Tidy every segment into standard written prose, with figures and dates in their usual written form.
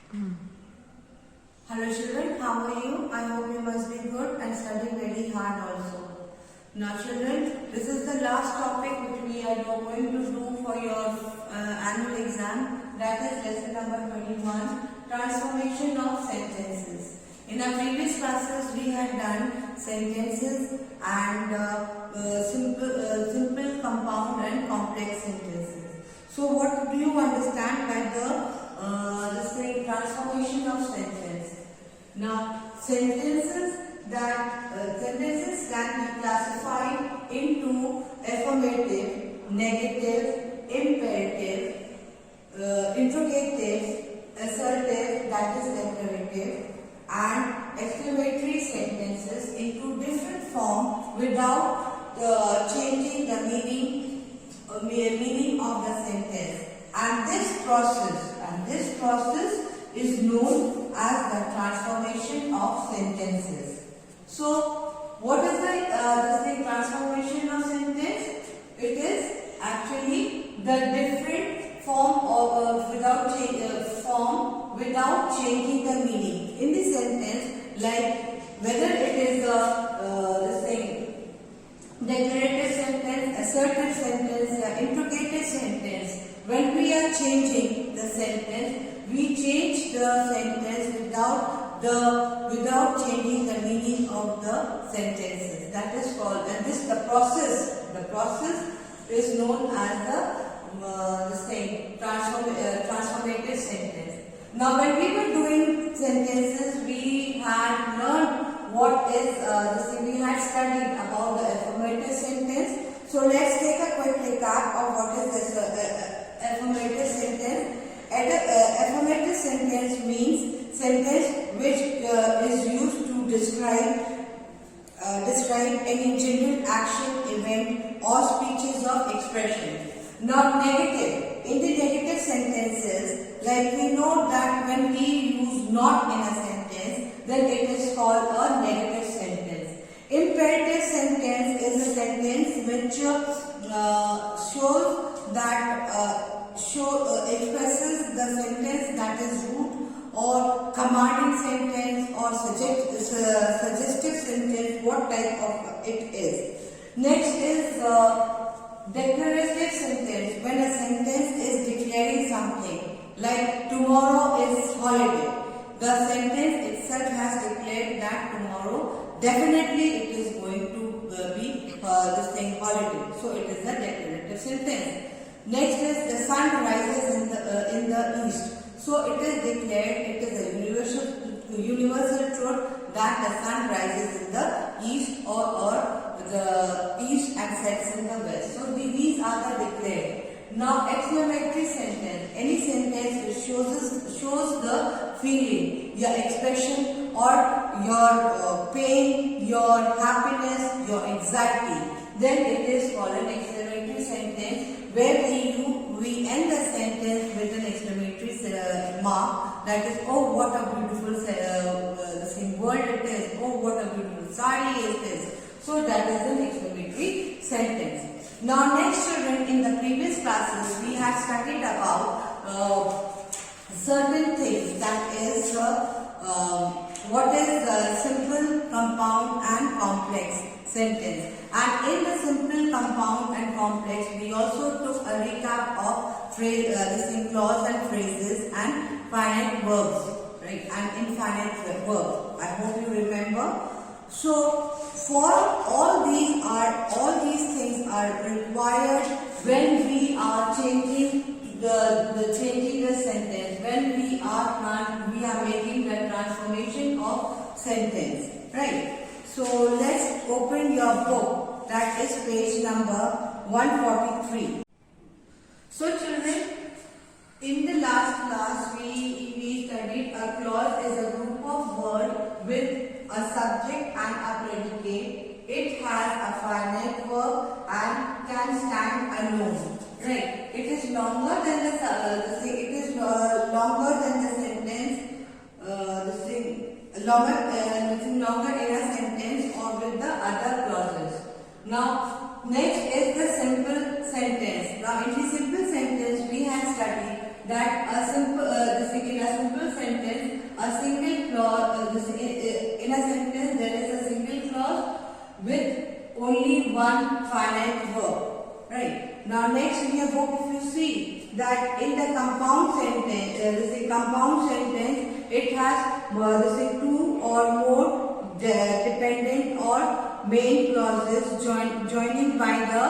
Hello children, how are you? I hope you must be good and studying very hard also. Now children, this is the last topic which we are going to do for your annual exam, that is lesson number 21, transformation of sentences. In our previous classes we had done sentences and simple, compound and complex sentences. So what do you understand by the transformation of sentence? Now, sentences can be classified into affirmative, negative, imperative, interrogative, assertive, that is declarative, and exclamatory sentences into different form without changing the meaning of the sentence. And this process is known as the transformation of sentences. So, what is the transformation of sentence? It is actually the different form of without changing the meaning in the sentence, like whether it is declarative sentence, assertive sentence, or interrogative sentence. When we are changing the sentence, we change the sentence without changing the meaning of the sentences. That is called, and the process is known as the transformative sentence. Now, when we were doing sentences, we had learned what is we had studied about the affirmative sentence. So let's take a quick recap of what is this affirmative sentence. Affirmative sentence means sentence which is used to describe any general action, event, or speeches of expression. Not negative. In the negative sentences, like we know that when we use not in a sentence, then it is called a negative sentence. Imperative sentence is a sentence which expresses the sentence that is root or commanding sentence or suggestive sentence, what type of it is. Next is declarative sentence, when a sentence is declaring something, like tomorrow is holiday. The sentence itself has declared that tomorrow definitely it is going to be holiday. So it is a declarative sentence. Next is the sun rises in the east. So it is declared, it is a universal truth that the sun rises in the east or the east and sets in the west. So these are the declared. Now exclamatory sentence, any sentence which shows the feeling, your expression or your pain, your happiness, your anxiety. Then it is called an exclamatory sentence, where we end the sentence with an exclamatory mark, that is, oh what a beautiful world it is, oh what a beautiful sari it is. So that is an exclamatory sentence. Now next children, in the previous classes we have studied about certain things, that is what is simple, compound and complex sentence. And in the simple, compound and complex, we also took a recap of clause and phrases and finite verbs, right? And infinite verbs. I hope you remember. So for all these things are required when we are changing the sentence, when we are making the transformation of sentence, right? So let's open your book, that is page number 143. So children, in the last class we studied a clause is a group of words with a subject and a predicate. It has a finite verb and can stand alone. Right? It is longer than the sentence. Longer in a sentence or with the other clauses. Now, next is the simple sentence. Now, in the simple sentence, we have studied that in a simple sentence Now next we have hope if you see that in the compound sentence, it has two or more dependent or main clauses joining by the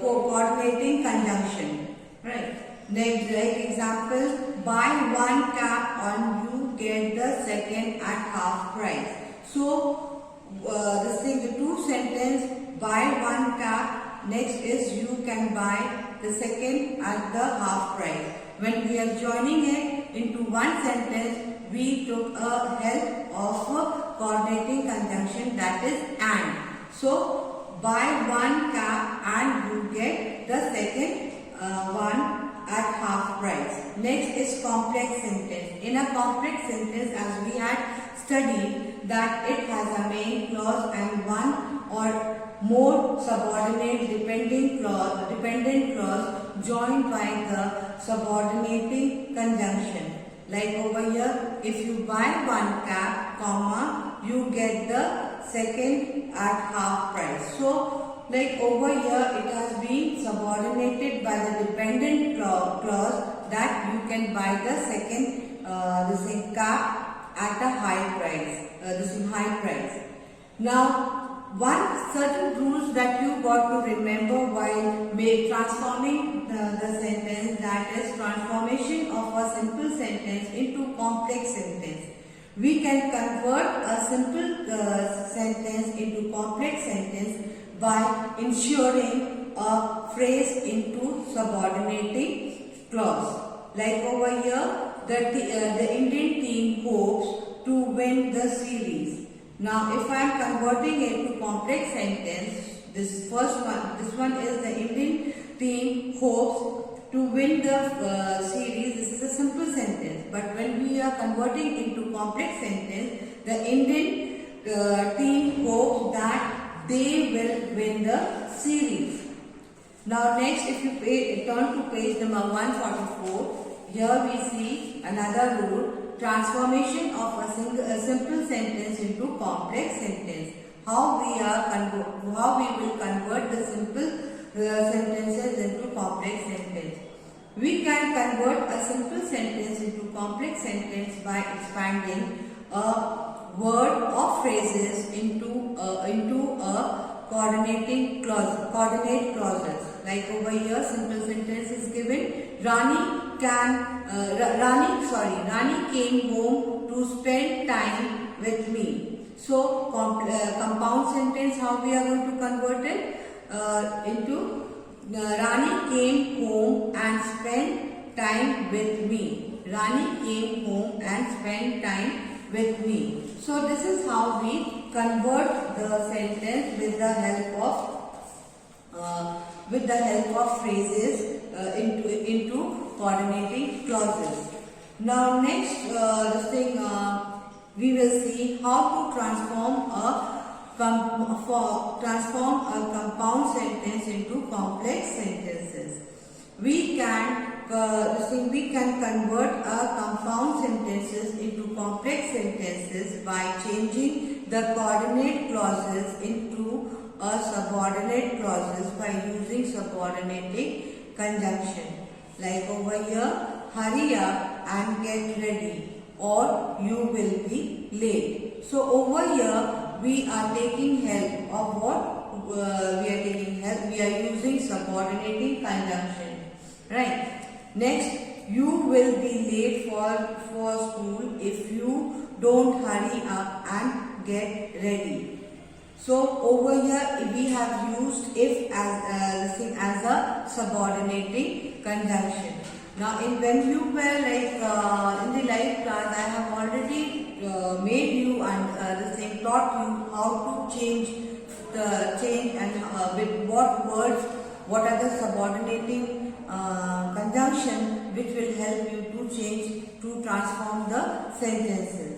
coordinating conjunction. Right. Next, like example, buy one cap on you get the second at half price. So the two sentence, buy one cap. Next is you can buy the second at the half price. When we are joining it into one sentence, we took a help of a coordinating conjunction, that is and. So buy one cap and you get the second one at half price. Next is complex sentence. In a complex sentence, as we had studied, that it has a main clause and one or more subordinate dependent clause joined by the subordinating conjunction. Like over here, if you buy one cap, comma, you get the second at half price. So, like over here, it has been subordinated by the dependent clause that you can buy the second cap at a high price. High price. Now, one certain rules that you got to remember while transforming the sentence, that is transformation of a simple sentence into complex sentence. We can convert a simple sentence into complex sentence by ensuring a phrase into subordinating clause. Like over here, the Indian team hopes to win the series. Now, if I am converting it to complex sentence, this one is the Indian team hopes to win the series. This is a simple sentence. But when we are converting into complex sentence, the Indian team hopes that they will win the series. Now, next, if you turn to page number 144, here we see another rule. Transformation of a simple sentence into complex sentence. How we will convert the simple sentences into complex sentence. We can convert a simple sentence into complex sentence by expanding a word or phrases into a coordinate clauses. Like over here, simple sentence is given. Rani came home to spend time with me. So compound sentence, how we are going to convert it into Rani came home and spent time with me. Rani came home and spent time with me. So this is how we convert the sentence with the help of phrases into coordinating clauses. Now next we will see how to transform a compound sentence into complex sentences. We can convert a compound sentences into complex sentences by changing the coordinate clauses into a subordinate clauses by using subordinating conjunction. Like over here, hurry up and get ready or you will be late. So over here we are taking help of what? We are using subordinating conjunction. Right. Next, you will be late for school if you don't hurry up and get ready. So over here we have used if as a subordinating conjunction. Now when you were like in the live class, I have already made you and taught you how to change and with what words, what are the subordinating conjunction which will help you to transform the sentences.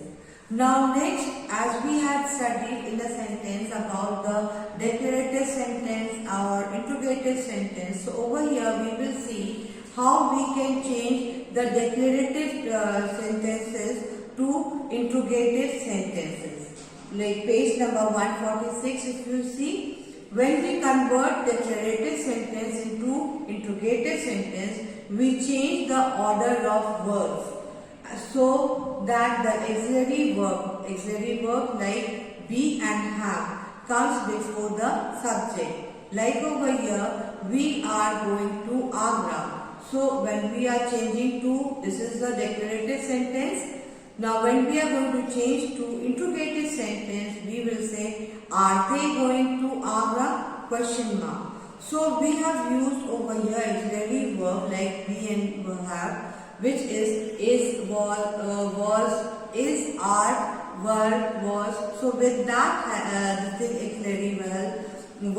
Now next, as we had studied in the sentence about the declarative sentence or interrogative sentence, so over here we will see how we can change the declarative sentences to interrogative sentences. Like page number 146, if you see, When we convert declarative sentence into interrogative sentence, we change the order of words so that the auxiliary verb like be and have comes before the subject. Like over here, we are going to Agra. So when we are changing to, this is the declarative sentence. Now when we are going to change to interrogative sentence, we will say, are they going to Agra? Question mark. So we have used over here auxiliary verb like be and have, which is, was, is, are, were, was. So with that auxiliary verb, we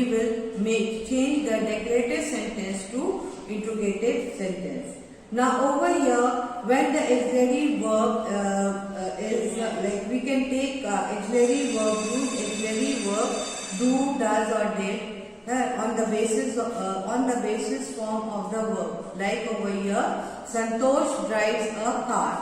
will change the declarative sentence to interrogative sentence. Now over here, when the auxiliary verb is like we can take auxiliary verb, use auxiliary verb do, does or did on the basis form of the verb. Like over here, Santosh drives a car.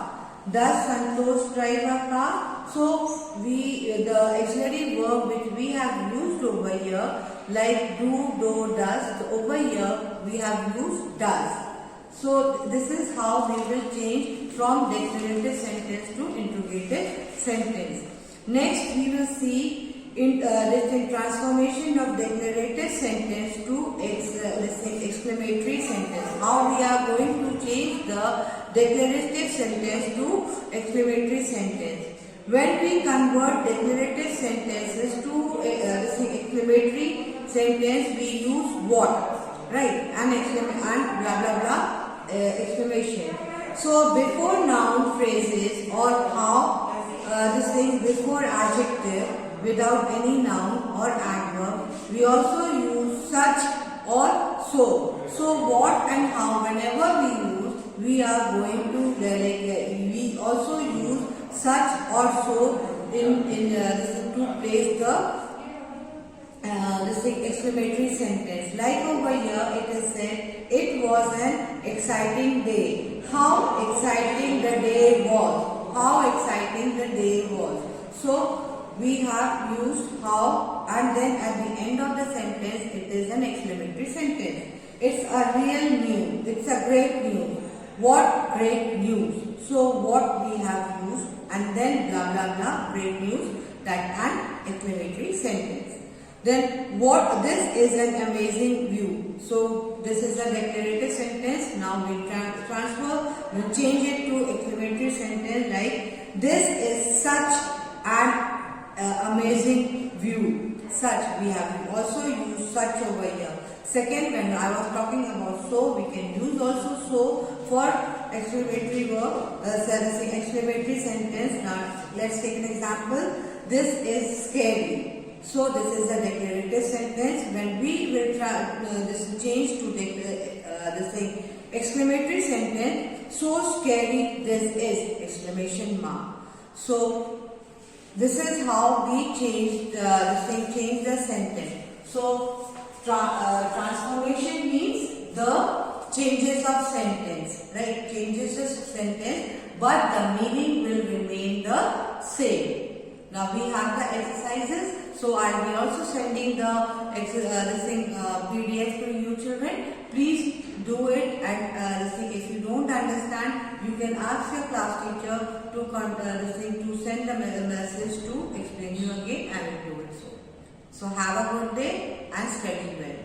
Does Santosh drive a car? So the auxiliary verb which we have used over here, like do, does, over here we have used does. So this is how we will change from declarative sentence to interrogative sentence. Next we will see the transformation of declarative sentence to exclamatory sentence. How we are going to change the declarative sentence to exclamatory sentence. When we convert declarative sentences to exclamatory sentence, we use what, right? And blah blah blah exclamation. So before noun phrases or how before adjective without any noun or adverb, we also use such or so. So what and how, whenever we use, we are going to we also use such or so to place the exclamatory sentence. Like over here, it is said, it was an exciting day. How exciting the day was. How exciting the day was. So we have used how, and then at the end of the sentence, it is an exclamatory sentence. It's a real news. It's a great news. What great news. So what we have used, and then blah blah blah, great news, that an exclamatory sentence. Then what, this is an amazing view. So this is a declarative sentence. Now we transfer, we change it to exclamatory sentence like, this is such an amazing view. Such, we have also used such over here. Second, when I was talking about so, we can use also so for exclamatory verb, exclamatory sentence. Now let's take an example. This is scary. So this is a declarative sentence. When we will change to exclamatory sentence, so scary this is, exclamation mark. So this is how we change the sentence. So transformation means the changes of sentence, right? Changes of sentence, but the meaning will remain the same. Now we have the exercises. So I'll be also sending the PDF to you children. Please do it, and if you don't understand, you can ask your class teacher to send a message to explain you again. I will do it so. So have a good day and study well.